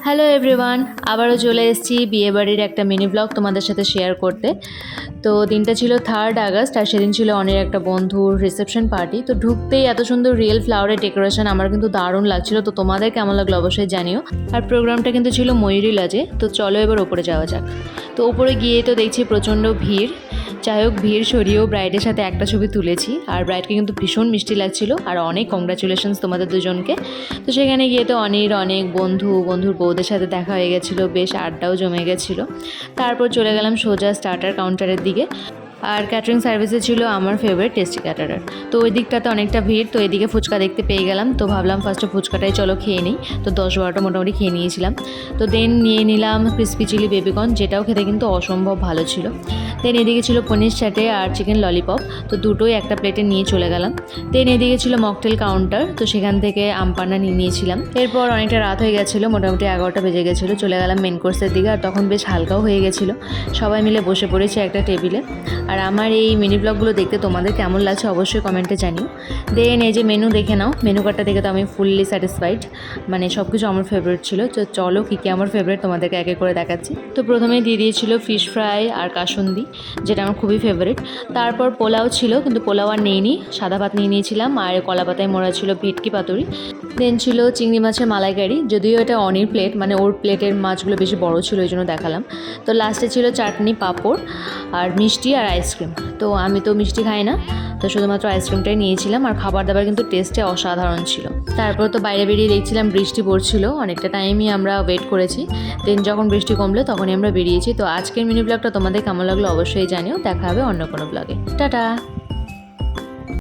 Hello everyone, আবারও চলে এসেছি বিয়েবাড়ির একটা মিনি ব্লগ তোমাদের সাথে শেয়ার করতে। তো দিনটা ছিল 3 আগস্ট আর সেদিন ছিল অনেক একটা বন্ধুর রিসেপশন পার্টি। তো ঢুকতেই এত সুন্দর রিয়েল ফ্লাওয়ারের ডেকোরেশন আমার কিন্তু দারুণ লাগছিল। তো তোমাদের কেমন লাগলো অবশ্যই জানিও। আর প্রোগ্রামটা কিন্তু ছিল ময়ূরী লজে। তো চলো এবার ওপরে যাওয়া যাক। তো ওপরে গিয়ে তো দেখছি প্রচণ্ড ভিড়। যাই হোক, ভিড় সরিয়েও ব্রাইডের সাথে একটা ছবি তুলেছি। আর ব্রাইডকে কিন্তু ভীষণ মিষ্টি লাগছিল আর অনেক কংগ্রাচুলেশনস তোমাদের দুজনকে। তো সেখানে গিয়ে তো অনেক বন্ধুর বউদের সাথে দেখা হয়ে গেছিলো, বেশ আড্ডাও জমে গেছিলো। তারপর চলে গেলাম সোজা স্টার্টার কাউন্টারের দিকে। আর ক্যাটারিং সার্ভিসে ছিল আমার ফেভারিট টেস্টি ক্যাটারার। তো ওই দিকটাতে অনেকটা ভিড়, তো এদিকে ফুচকা দেখতে পেয়ে গেলাম। তো ভাবলাম ফার্স্টে ফুচকাটাই চলো খেয়ে নিই। তো 10-12টা মোটামুটি খেয়ে নিয়েছিলাম। তো দেন নিয়ে নিলাম ক্রিসপি চিলি বেবিকর্ন, যেটাও খেতে কিন্তু অসম্ভব ভালো ছিল। দেন এদিকে ছিল পনির চাটে আর চিকেন ললিপপ। তো দুটোই একটা প্লেটে নিয়ে চলে গেলাম। দেন এদিকে ছিল মকটেল কাউন্টার, তো সেখান থেকে আমপান্না নিয়ে নিয়েছিলাম। এরপর অনেকটা রাত হয়ে গেছিলো, মোটামুটি 11টা বেজে গেছিলো। চলে গেলাম মেন কোর্সের দিকে। আর তখন বেশ হালকাও হয়ে গেছিলো। সবাই মিলে বসে পড়েছে একটা টেবিলে। আর আমার এই মিনি ব্লগগুলো দেখতে তোমাদের কেমন লাগছে অবশ্যই কমেন্টে জানিও। দেন এই যে মেনু দেখে নাও, মেনু কার্ডটা দেখে তো আমি ফুললি স্যাটিসফাইড, মানে সব কিছু আমার ফেভারিট ছিল। তো চলো কী কী আমার ফেভারিট তোমাদেরকে এক এক করে দেখাচ্ছি। তো প্রথমেই দিয়ে দিয়েছিল ফিশ ফ্রাই আর কাসুন্দি, যেটা আমার খুবই ফেভারিট। তারপর পোলাও ছিল, কিন্তু পোলাও আর নেইনি, সাদা ভাত নিয়ে নিয়েছিলাম। আর কলা পাতায় মোড়া ছিল ভেটকি পাতুরি। দেন ছিল চিংড়ি মাছের মালাইকারি, যদিও এটা অনির প্লেট, মানে ওর প্লেটের মাছগুলো বেশি বড় ছিল, ওই জন্য দেখালাম। তো লাস্টে ছিল চাটনি, পাঁপড় আর মিষ্টি আর আইসক্রিম। তো আমি তো মিষ্টি খাই না, তো শুধুমাত্র আইসক্রিমটাই নিয়েছিলাম। আর খাবার দাবার কিন্তু টেস্টে অসাধারণ ছিল। তারপর তো বাইরে বেরিয়ে দেখছিলাম বৃষ্টি পড়ছিল, অনেকটা টাইমই আমরা ওয়েট করেছি। দেন যখন বৃষ্টি কমলো তখনই আমরা বেরিয়েছি। তো আজকের মিনি ব্লগটা তোমাদের কেমন লাগলো অবশ্যই জানিও। দেখা হবে অন্য কোনো ব্লগে। টাটা।